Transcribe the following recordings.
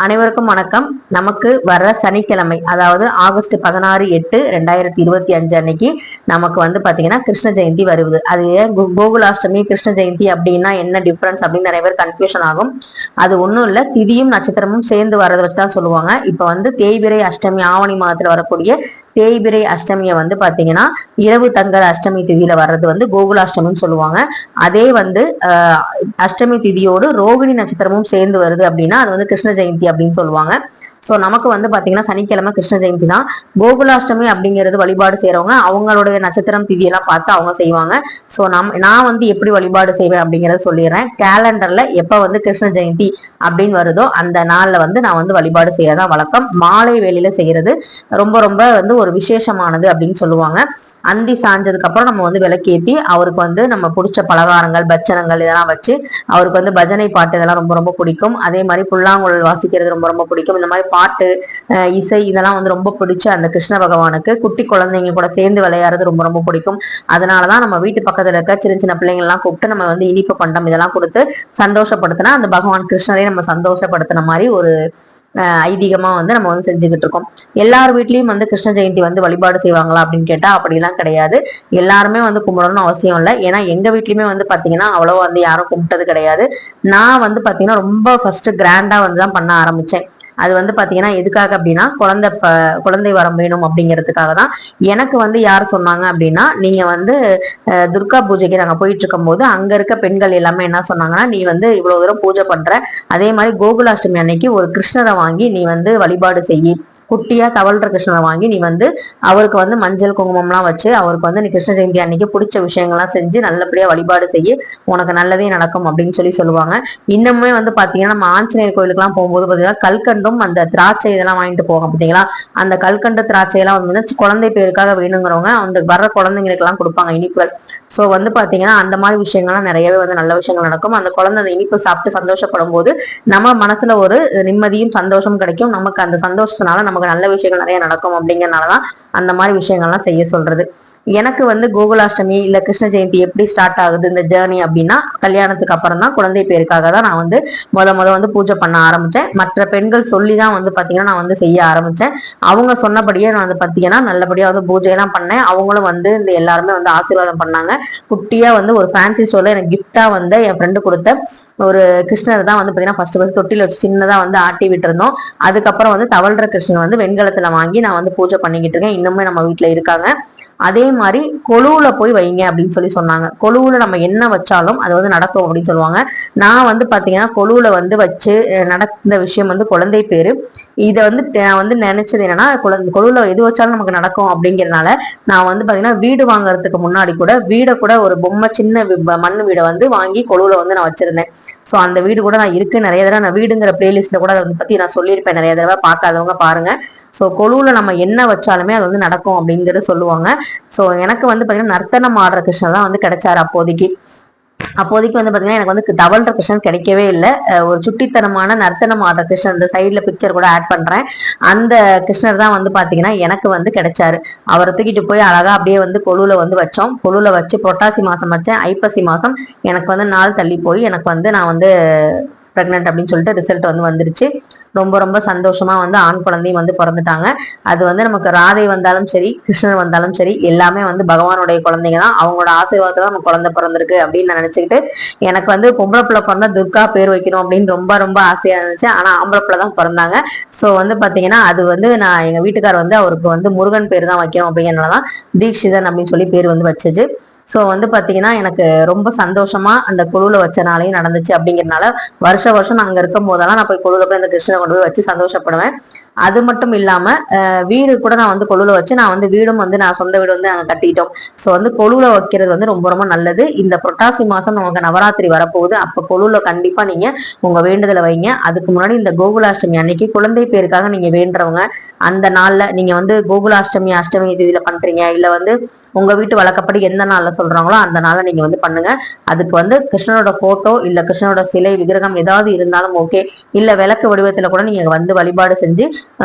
அனைவருக்கும் வணக்கம். நமக்கு வர்ற சனிக்கிழமை, அதாவது ஆகஸ்ட் 16/8/2025 அன்னைக்கு நமக்கு வந்து பாத்தீங்கன்னா கிருஷ்ண ஜெயந்தி வருது. அது கோகுலாஷ்டமி கிருஷ்ண ஜெயந்தி அப்படின்னா என்ன டிஃபரன்ஸ் அப்படின்னு நிறைய பேர் கன்ஃபியூஷன் ஆகும். அது ஒண்ணும் இல்ல, திதியும் நட்சத்திரமும் சேர்ந்து வர்றதை வச்சுதான் சொல்லுவாங்க. இப்ப வந்து தேய்பிறை அஷ்டமி ஆவணி மாதத்துல வரக்கூடிய தேய்பிறை அஷ்டமியை வந்து பாத்தீங்கன்னா இரவு தங்கர அஷ்டமி திதியில வர்றது வந்து கோகுலாஷ்டமின்னு சொல்லுவாங்க. அதே வந்து அஷ்டமி திதியோடு ரோகிணி நட்சத்திரமும் சேர்ந்து வருது அப்படின்னா அது வந்து கிருஷ்ண ஜெயந்தி அப்படின்னு சொல்லுவாங்க. சோ நமக்கு வந்து பாத்தீங்கன்னா சனிக்கிழமை கிருஷ்ண ஜெயந்தி தான். கோகுலாஷ்டமி அப்படிங்கிறது வழிபாடு செய்யறவங்க அவங்களுடைய நட்சத்திரம் திதியெல்லாம் பார்த்து அவங்க செய்வாங்க. சோ நான் வந்து எப்படி வழிபாடு செய்வேன் அப்படிங்கறத சொல்லிடுறேன். கேலண்டர்ல எப்ப வந்து கிருஷ்ண ஜெயந்தி அப்படின்னு வருதோ அந்த நாள்ல வந்து நான் வந்து வழிபாடு செய்யறதா வழக்கம். மாலை வேளையில செய்யறது ரொம்ப ரொம்ப வந்து ஒரு விசேஷமானது அப்படின்னு சொல்லுவாங்க. அந்தி சாஞ்சதுக்கு அப்புறம் நம்ம வந்து விளக்கேத்தி அவருக்கு வந்து நம்ம பிடிச்ச பலகாரங்கள் பட்சணங்கள் இதெல்லாம் வச்சு அவருக்கு வந்து பஜனை பாட்டு இதெல்லாம் ரொம்ப ரொம்ப பிடிக்கும். அதே மாதிரி புல்லாங்குழல் வாசிக்கிறது ரொம்ப ரொம்ப பிடிக்கும். இந்த மாதிரி பாட்டு இசை இதெல்லாம் வந்து ரொம்ப பிடிச்ச அந்த கிருஷ்ண பகவானுக்கு குட்டி குழந்தைங்க கூட சேர்ந்து விளையாடுறது ரொம்ப ரொம்ப பிடிக்கும். அதனாலதான் நம்ம வீட்டு பக்கத்துல இருக்க சின்ன சின்ன பிள்ளைங்க எல்லாம் கூப்பிட்டு நம்ம வந்து இனிப்பு பண்டம் இதெல்லாம் கொடுத்து சந்தோஷப்படுத்தினா அந்த பகவான் கிருஷ்ணரை நம்ம சந்தோஷப்படுத்தின மாதிரி ஒரு ஐதீகமா வந்து நம்ம வந்து செஞ்சுக்கிட்டு இருக்கோம். எல்லார் வீட்லயும் வந்து கிருஷ்ண ஜெயந்தி வந்து வழிபாடு செய்வாங்களா அப்படின்னு கேட்டா அப்படிலாம் கிடையாது. எல்லாருமே வந்து கும்பிடணும்னு அவசியம் இல்லை. ஏன்னா எங்க வீட்லயுமே வந்து பாத்தீங்கன்னா அவ்வளவு வந்து யாரும் கும்பிட்டது கிடையாது. நான் வந்து பாத்தீங்கன்னா ரொம்ப ஃபர்ஸ்ட் கிராண்டா வந்து தான் பண்ண ஆரம்பிச்சேன். அது வந்து பாத்தீங்கன்னா எதுக்காக அப்படின்னா குழந்தை வரம் வேணும் அப்படிங்கிறதுக்காக தான். எனக்கு வந்து யார் சொன்னாங்க அப்படின்னா, நீங்க வந்து துர்கா பூஜைக்கு நாங்க போயிட்டு இருக்கும் போது அங்க இருக்க பெண்கள் எல்லாமே என்ன சொன்னாங்கன்னா, நீ வந்து இவ்வளவு தூரம் பூஜை பண்ற, அதே மாதிரி கோகுலாஷ்டமி அன்னைக்கு ஒரு கிருஷ்ணரை வாங்கி நீ வந்து வழிபாடு செய்யி, குட்டியா தவழ்ற கிருஷ்ணரை வாங்கி நீ வந்து அவருக்கு வந்து மஞ்சள் குங்குமம்லாம் வச்சு அவருக்கு வந்து நீ கிருஷ்ண ஜெயந்தி அன்னைக்கு பிடிச்ச விஷயங்கள்லாம் செஞ்சு நல்லபடியா வழிபாடு செய்ய உனக்கு நல்லதே நடக்கும் அப்படின்னு சொல்லுவாங்க. இன்னுமே வந்து பாத்தீங்கன்னா நம்ம ஆஞ்சநேயர் கோயிலுக்கு எல்லாம் போகும்போது பாத்தீங்கன்னா கல்கண்டும் அந்த திராட்சை இதெல்லாம் வாங்கிட்டு போவோம் பாத்தீங்களா. அந்த கல்கண்டு திராட்சை எல்லாம் வந்து குழந்தை பேருக்காக வேணுங்கிறவங்க அந்த வர்ற குழந்தைங்களுக்கு எல்லாம் கொடுப்பாங்க இனிப்புகள். சோ வந்து பாத்தீங்கன்னா அந்த மாதிரி விஷயங்கள்லாம் நிறையவே வந்து நல்ல விஷயங்கள் நடக்கும். அந்த குழந்தை அந்த இனிப்பு சாப்பிட்டு சந்தோஷப்படும் போது நம்ம மனசுல ஒரு நிம்மதியும் சந்தோஷம் கிடைக்கும். நமக்கு அந்த சந்தோஷத்தினால நமக்கு நல்ல விஷயங்கள் நிறைய நடக்கும். அப்படிங்கறதுனாலதான் அந்த மாதிரி விஷயங்கள்லாம் செய்ய சொல்றது. எனக்கு வந்து கோகுலாஷ்டமி இல்ல கிருஷ்ண ஜெயந்தி எப்படி ஸ்டார்ட் ஆகுது இந்த ஜேர்னி அப்படின்னா, கல்யாணத்துக்கு அப்புறம் தான் குழந்தை பேருக்காக தான் நான் வந்து முத வந்து பூஜை பண்ண ஆரம்பிச்சேன். மற்ற பெண்கள் சொல்லிதான் வந்து பாத்தீங்கன்னா நான் வந்து செய்ய ஆரம்பிச்சேன். அவங்க சொன்னபடியே நான் வந்து பாத்தீங்கன்னா நல்லபடியா வந்து பூஜை எல்லாம் பண்ணேன். அவங்களும் வந்து இந்த எல்லாருமே வந்து ஆசீர்வாதம் பண்ணாங்க. குட்டியா வந்து ஒரு ஃபேன்சி ஸ்டோர்ல எனக்கு கிஃப்டா வந்து என் ஃப்ரெண்டு கொடுத்த ஒரு கிருஷ்ணர் தான் வந்து பாத்தீங்கன்னா ஃபர்ஸ்ட் தொட்டில வச்சு சின்னதா வந்து ஆட்டி விட்டு இருந்தோம். அதுக்கப்புறம் வந்து தவழ்ற கிருஷ்ணன் வந்து வெண்கலத்துல வாங்கி நான் வந்து பூஜை பண்ணிக்கிட்டு இருக்கேன். இன்னுமே நம்ம வீட்டுல இருக்காங்க. அதே மாதிரி கொலுவுல போய் வைங்க அப்படின்னு சொன்னாங்க. கொலுவுல நம்ம என்ன வச்சாலும் அது வந்து நடக்கும் அப்படின்னு சொல்லுவாங்க. நான் வந்து பாத்தீங்கன்னா கொலுவுல வந்து வச்சு நடந்த விஷயம் வந்து குழந்தை பேரு. இதை வந்து நான் வந்து நினைச்சது என்னன்னா, கொலுவுல எது வச்சாலும் நமக்கு நடக்கும் அப்படிங்கிறதுனால நான் வந்து பாத்தீங்கன்னா வீடு வாங்குறதுக்கு முன்னாடி கூட வீடை கூட ஒரு பொம்மை சின்ன மண்ணு வீடை வந்து வாங்கி கொலுவுல வந்து நான் வச்சிருந்தேன். சோ அந்த வீடு கூட நான் இருக்கு. நிறைய தடவை நான் வீடுங்கிற பிளேலிஸ்ட்ல கூட அதை பத்தி நான் சொல்லியிருப்பேன். நிறைய தடவை பார்க்காதவங்க பாருங்க. சோ கொலுவுல நம்ம என்ன வச்சாலுமே அது வந்து நடக்கும் அப்படிங்கறது சொல்லுவாங்க. சோ எனக்கு வந்து பாத்தீங்கன்னா நர்த்தனம் ஆடுற கிருஷ்ணன் தான் வந்து கிடைச்சாரு அப்போதைக்கு வந்து பாத்தீங்கன்னா எனக்கு வந்து தவழ்ற கிருஷ்ணன் கிடைக்கவே இல்லை. ஒரு சுட்டித்தனமான நர்த்தனம் ஆடுற கிருஷ்ணன் இந்த சைட்ல பிக்சர் கூட ஆட் பண்றேன். அந்த கிருஷ்ணர் தான் வந்து பாத்தீங்கன்னா எனக்கு வந்து கிடைச்சாரு. அவரை தூக்கிட்டு போய் அழகா அப்படியே வந்து கொலுவுல வந்து வச்சோம். கொலுவுல வச்சு புரட்டாசி மாசம் வச்சேன். ஐப்பசி மாசம் எனக்கு வந்து நாள் தள்ளி போய் எனக்கு வந்து நான் வந்து பிரெக்னன்ட் அப்படின்னு சொல்லிட்டு ரிசல்ட் வந்து வந்துருச்சு. ரொம்ப ரொம்ப சந்தோஷமா வந்து ஆண் குழந்தையும் வந்து பிறந்துட்டாங்க. அது வந்து நமக்கு ராதை வந்தாலும் சரி கிருஷ்ணன் வந்தாலும் சரி எல்லாமே வந்து பகவானுடைய குழந்தைங்க தான். அவங்களோட ஆசீர்வாதத்துல நம்ம குழந்தை பிறந்திருக்கு அப்படின்னு நான் நினைச்சுக்கிட்டு, எனக்கு வந்து பொம்பளை பிள்ளை பிறந்தா துர்கா பேர் வைக்கணும் அப்படின்னு ரொம்ப ரொம்ப ஆசையா இருந்துச்சு. ஆனா ஆம்பளை பிள்ளை தான் பிறந்தாங்க. சோ வந்து பாத்தீங்கன்னா அது வந்து நான் எங்க வீட்டுக்கார் வந்து அவருக்கு வந்து முருகன் பேர் தான் வைக்கணும் அப்படிங்கிறதுனாலதான் தீக்ஷிதன் அப்படின்னு சொல்லி பேர் வந்து வச்சது. சோ வந்து பாத்தீங்கன்னா எனக்கு ரொம்ப சந்தோஷமா அந்த குழுல வச்ச நாளையும் நடந்துச்சு. அப்படிங்கிறதுனால வருஷம் நான் அங்க இருக்கும் போதெல்லாம் நான் போய் குழுல போய் அந்த கிருஷ்ணனை கொண்டு போய் வச்சு சந்தோஷப்படுவேன். அது மட்டும் இல்லாம வீடு கூட நான் வந்து கொலுல வச்சு நான் வந்து வீடும் வந்து நான் சொந்த வீடு வந்து நாங்க கட்டிட்டோம். சோ வந்து கொலுல வைக்கிறது வந்து ரொம்ப ரொம்ப நல்லது. இந்த புரட்டாசி மாசம் நமக்கு நவராத்திரி வரப்போகுது. அப்ப கொலுல கண்டிப்பா நீங்க உங்க வேண்டுதலை வைங்க. அதுக்கு முன்னாடி இந்த கோகுலாஷ்டமி அன்னைக்கு குழந்தை பேருக்காக நீங்க வேண்டுறவங்க அந்த நாள்ல நீங்க வந்து கோகுலாஷ்டமி அஷ்டமி தேதியில பண்றீங்க, இல்ல வந்து உங்க வீட்டு வழக்கப்படி எந்த நாள்ல சொல்றாங்களோ அந்த நாள்ல நீங்க வந்து பண்ணுங்க. அதுக்கு வந்து கிருஷ்ணனோட போட்டோ இல்ல கிருஷ்ணனோட சிலை விக்கிரகம் ஏதாவது இருந்தாலும் ஓகே, இல்ல விளக்கு வடிவத்துல கூட நீங்க வந்து வழிபாடு செஞ்சு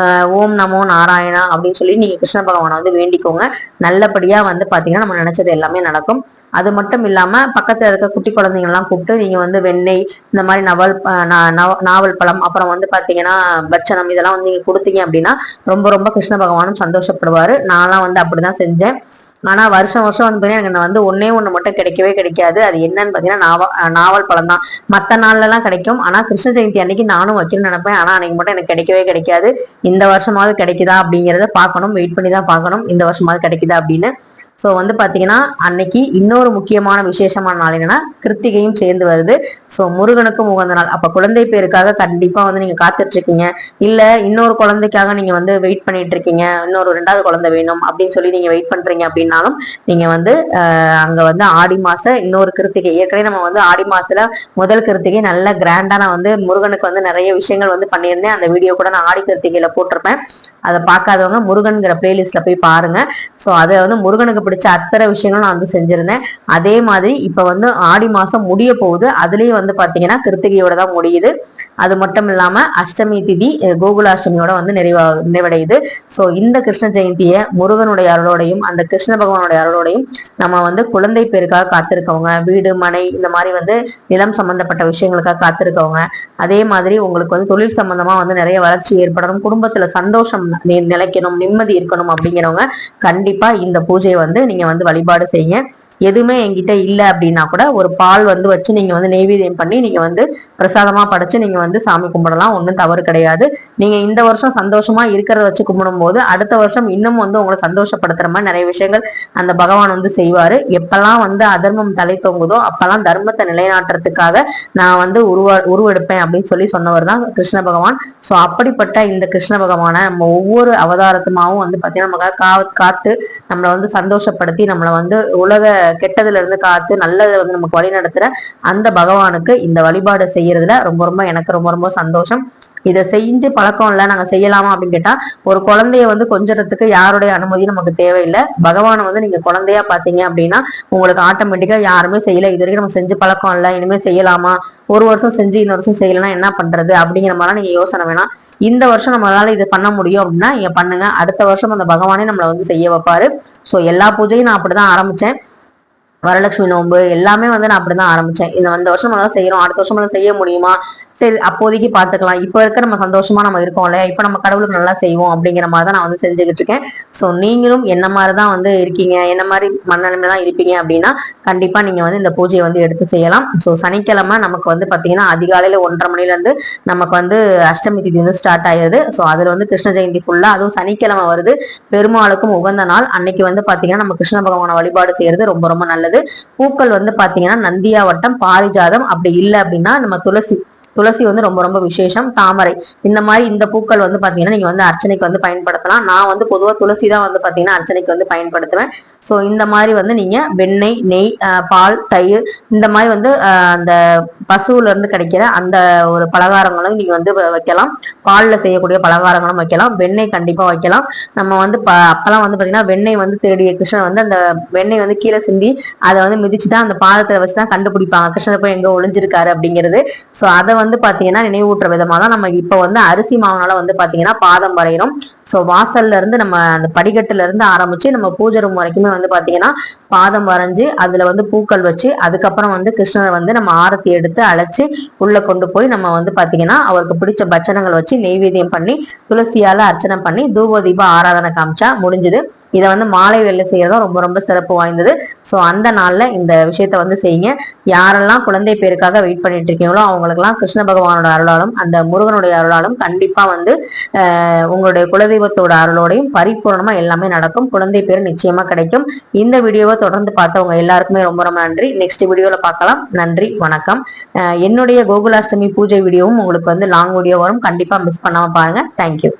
ஓம் நமோ நாராயணா அப்படின்னு சொல்லி நீங்க கிருஷ்ண பகவானை வந்து வேண்டிக்கோங்க. நல்லபடியா வந்து பாத்தீங்கன்னா நம்ம நினைச்சது எல்லாமே நடக்கும். அது மட்டும் இல்லாம பக்கத்துல இருக்க குட்டி குழந்தைங்க எல்லாம் கூப்பிட்டு நீங்க வந்து வெண்ணெய், இந்த மாதிரி நாவல் பழம், அப்புறம் வந்து பாத்தீங்கன்னா பட்சணம், இதெல்லாம் வந்து நீங்க கொடுத்தீங்க அப்படின்னா ரொம்ப ரொம்ப கிருஷ்ண பகவானும் சந்தோஷப்படுவாரு. நான்லாம் வந்து அப்படிதான் செஞ்சேன். ஆனா வருஷம் வருஷம் வந்து எனக்கு வந்து ஒன்னே ஒண்ணு மட்டும் கிடைக்கவே கிடைக்காது. அது என்னன்னு பாத்தீங்கன்னா நாவல் பழம் தான். மத்த நாள்ல எல்லாம் கிடைக்கும். ஆனா கிருஷ்ண ஜெயந்தி அன்னைக்கு நானும் வைக்கணும்னு நினைப்பேன். ஆனா அன்னைக்கு மட்டும் எனக்கு கிடைக்கவே கிடைக்காது. இந்த வருஷமாவது கிடைக்குதா அப்படிங்கறத பார்க்கணும், வெயிட் பண்ணி தான் பார்க்கணும் இந்த வருஷமாவது கிடைக்குதா அப்படின்னு. ஸோ வந்து பார்த்தீங்கன்னா அன்னைக்கு இன்னொரு முக்கியமான விசேஷமான நாள் என்னன்னா கிருத்திகையும் சேர்ந்து வருது. ஸோ முருகனுக்கும் உகந்த நாள். அப்போ குழந்தை பேருக்காக கண்டிப்பா வந்து நீங்க காத்துட்டு இருக்கீங்க, இல்ல இன்னொரு குழந்தைக்காக நீங்க வந்து வெயிட் பண்ணிட்டு இருக்கீங்க, இன்னொரு 2வது குழந்தை வேணும் அப்படின்னு சொல்லி நீங்க வெயிட் பண்றீங்க அப்படின்னாலும் நீங்க வந்து அங்க வந்து ஆடி மாசம் இன்னொரு கிருத்திகை, ஏற்கனவே நம்ம வந்து ஆடி மாசத்துல முதல் கிருத்திகை நல்ல கிராண்டா நான் வந்து முருகனுக்கு வந்து நிறைய விஷயங்கள் வந்து பண்ணியிருந்தேன். அந்த வீடியோ கூட நான் ஆடி கிருத்திகையில போட்டிருப்பேன். அதை பார்க்காதவங்க முருகன்கிற பிளேலிஸ்ட்ல போய் பாருங்க. ஸோ அதை வந்து முருகனுக்கு பிடிச்ச அத்தனை விஷயங்களும் நான் வந்து செஞ்சிருந்தேன். அதே மாதிரி இப்ப வந்து ஆடி மாசம் முடிய போகுது. அதுலயும் வந்து பாத்தீங்கன்னா கிருத்திகையோட தான் முடியுது. அது மட்டும் இல்லாம அஷ்டமி திதி கோகுலாஷ்டமியோட வந்து நிறைவடையுது. ஸோ இந்த கிருஷ்ண ஜெயந்தியை முருகனுடைய அருளோடையும் அந்த கிருஷ்ண பகவானுடைய அருளோடையும் நம்ம வந்து குழந்தை பேருக்காக காத்திருக்கவங்க, வீடு மனை இந்த மாதிரி வந்து நிலம் சம்பந்தப்பட்ட விஷயங்களுக்காக காத்திருக்கவங்க, அதே மாதிரி உங்களுக்கு வந்து தொழில் சம்பந்தமா வந்து நிறைய வளர்ச்சி ஏற்படணும், குடும்பத்துல சந்தோஷம் நிலைக்கணும், நிம்மதி இருக்கணும் அப்படிங்கிறவங்க கண்டிப்பா இந்த பூஜையை வந்து நீங்க வந்து வழிபாடு செய்யுங்க. எதுவுமே என்கிட்ட இல்லை அப்படின்னா கூட ஒரு பால் வந்து வச்சு நீங்க வந்து நெய்வேத்தியம் பண்ணி நீங்க வந்து பிரசாதமா படைச்சு நீங்க வந்து சாமி கும்பிடலாம். ஒன்றும் தவறு கிடையாது. நீங்க இந்த வருஷம் சந்தோஷமா இருக்கிறத வச்சு கும்பிடும் போது அடுத்த வருஷம் இன்னும் வந்து உங்களை சந்தோஷப்படுத்துற மாதிரி நிறைய விஷயங்கள் அந்த பகவான் வந்து செய்வாரு. எப்பெல்லாம் வந்து அதர்மம் தலை தொங்குதோ அப்பெல்லாம் தர்மத்தை நிலைநாட்டுறதுக்காக நான் வந்து உருவெடுப்பேன் அப்படின்னு சொல்லி சொன்னவர் தான் கிருஷ்ண பகவான். ஸோ அப்படிப்பட்ட இந்த கிருஷ்ண பகவானை நம்ம ஒவ்வொரு அவதாரத்துமாவும் வந்து பார்த்தீங்கன்னா நமக்காக காத்து நம்மளை வந்து சந்தோஷப்படுத்தி நம்மளை வந்து உலக கெட்டதுல இருந்து காத்து நல்லதை வந்து நமக்கு வழி நடத்துற அந்த பகவானுக்கு இந்த வழிபாடு செய்யறதுல ரொம்ப ரொம்ப எனக்கு ரொம்ப ரொம்ப சந்தோஷம். இதை செஞ்சு பழக்கம் இல்லை, நாங்க செய்யலாமா அப்படின்னு கேட்டா ஒரு குழந்தைய வந்து கொஞ்சறதுக்கு யாருடைய அனுமதியும் நமக்கு தேவையில்லை. பகவானை வந்து நீங்க குழந்தையா பாத்தீங்க அப்படின்னா உங்களுக்கு ஆட்டோமேட்டிக்கா யாருமே செய்யல, இது வரைக்கும் நம்ம செஞ்சு பழக்கம் இல்லை, இனிமே செய்யலாமா, ஒரு வருஷம் செஞ்சு இன்னொரு வருஷம் செய்யலன்னா என்ன பண்றது அப்படிங்கிற மாதிரிலாம் நீங்க யோசனை வேணாம். இந்த வருஷம் நம்மளால இது பண்ண முடியும் அப்படின்னா நீங்க பண்ணுங்க. அடுத்த வருஷம் அந்த பகவானே நம்மளை வந்து செய்ய வைப்பாரு. ஸோ எல்லா பூஜையும் நான் அப்படிதான் ஆரம்பிச்சேன். வரலட்சுமி நோன்பு எல்லாமே வந்து நான் அப்படிதான் ஆரம்பிச்சேன். இந்த வருஷம் நம்மளால செய்யறோம், அடுத்த வருஷம் செய்ய முடியுமா, சரி அப்போதைக்கு பாத்துக்கலாம், இப்ப இருக்க நம்ம சந்தோஷமா நம்ம இருக்கோம் இல்லையா, இப்ப நம்ம கடவுளுக்கு நல்லா செய்வோம் அப்படிங்கிற மாதிரி தான் நான் வந்து செஞ்சுக்கிட்டு இருக்கேன். ஸோ நீங்களும் என்ன மாதிரிதான் வந்து இருக்கீங்க, என்ன மாதிரி மனநிலைமை தான் இருப்பீங்க அப்படின்னா கண்டிப்பா நீங்க வந்து இந்த பூஜையை வந்து எடுத்து செய்யலாம். ஸோ சனிக்கிழமை நமக்கு வந்து பாத்தீங்கன்னா அதிகாலையில 1:30 மணில இருந்து நமக்கு வந்து அஷ்டமி திதி வந்து ஸ்டார்ட் ஆயிருது. ஸோ அதுல வந்து கிருஷ்ண ஜெயந்தி ஃபுல்லா, அதுவும் சனிக்கிழமை வருது, பெருமாளுக்கும் உகந்த நாள். அன்னைக்கு வந்து பாத்தீங்கன்னா நம்ம கிருஷ்ண பகவான வழிபாடு செய்யறது ரொம்ப ரொம்ப நல்லது. பூக்கள் வந்து பாத்தீங்கன்னா நந்தியாவட்டம், பாரிஜாதம், அப்படி இல்லை அப்படின்னா நம்ம துளசி வந்து ரொம்ப ரொம்ப விசேஷம், தாமரை, இந்த மாதிரி இந்த பூக்கள் வந்து பாத்தீங்கன்னா நீங்க வந்து அர்ச்சனைக்கு வந்து பயன்படுத்தலாம். நான் வந்து பொதுவா துளசி தான் வந்து பாத்தீங்கன்னா அர்ச்சனைக்கு வந்து பயன்படுத்துவேன். ஸோ இந்த மாதிரி வந்து நீங்க வெண்ணெய், நெய், பால், தயிர், இந்த மாதிரி வந்து அந்த பசுவுல இருந்து கிடைக்கிற அந்த ஒரு பலகாரங்களும் நீங்க வந்து வைக்கலாம். பால்ல செய்யக்கூடிய பலகாரங்களும் வைக்கலாம். வெண்ணெய் கண்டிப்பா வைக்கலாம். நம்ம வந்து அப்பெல்லாம் வந்து பாத்தீங்கன்னா வெண்ணெய் வந்து திருடிய கிருஷ்ணன் வந்து அந்த வெண்ணெய் வந்து கீழே சிந்தி அதை வந்து மிதிச்சுதான் அந்த பாதத்துல வச்சுதான் கண்டுபிடிப்பாங்க கிருஷ்ணர் போய் எங்க ஒளிஞ்சிருக்காரு அப்படிங்கிறது. ஸோ அதை வந்து பாத்தீங்கன்னா நினைவூட்டுற விதமா தான் நம்ம இப்ப வந்து அரிசி மாவுனால வந்து பாத்தீங்கன்னா பாதம் வரைகிறோம். ஸோ வாசல்ல இருந்து நம்ம அந்த படிக்கட்டுல இருந்து ஆரம்பிச்சு நம்ம பூஜை ரூம் வரைக்குமே வந்து பாத்தீங்கன்னா பாதம் வரைஞ்சு அதுல வந்து பூக்கள் வச்சு அதுக்கப்புறம் வந்து கிருஷ்ணரை வந்து நம்ம ஆரத்தி எடுத்து அழைச்சு உள்ள கொண்டு போய் நம்ம வந்து பாத்தீங்கன்னா அவருக்கு பிடிச்ச பட்சணங்கள் வச்சு நெய்வேத்தியம் பண்ணி துளசியால அர்ச்சனை பண்ணி தூப தீப ஆராதனை காமிச்சா முடிஞ்சுது. இதை வந்து மாலை வேலை செய்யறதும் ரொம்ப ரொம்ப சிறப்பு வாய்ந்தது. ஸோ அந்த நாள்ல இந்த விஷயத்த வந்து செய்யுங்க. யாரெல்லாம் குழந்தை பேருக்காக வெயிட் பண்ணிட்டு இருக்கீங்களோ அவங்களுக்கெல்லாம் கிருஷ்ண பகவானோட அருளாலும் அந்த முருகனுடைய அருளாலும் கண்டிப்பா வந்து உங்களுடைய குலதெய்வத்தோட அருளோடையும் பரிபூர்ணமா எல்லாமே நடக்கும். குழந்தை பேர் நிச்சயமா கிடைக்கும். இந்த வீடியோவை தொடர்ந்து பார்த்தவங்க எல்லாருக்குமே ரொம்ப ரொம்ப நன்றி. நெக்ஸ்ட் வீடியோல பார்க்கலாம். நன்றி, வணக்கம். என்னுடைய கோகுலாஷ்டமி பூஜை வீடியோவும் உங்களுக்கு வந்து லாங் வீடியோ வரும், கண்டிப்பா மிஸ் பண்ணாம பாருங்க. தேங்க்யூ.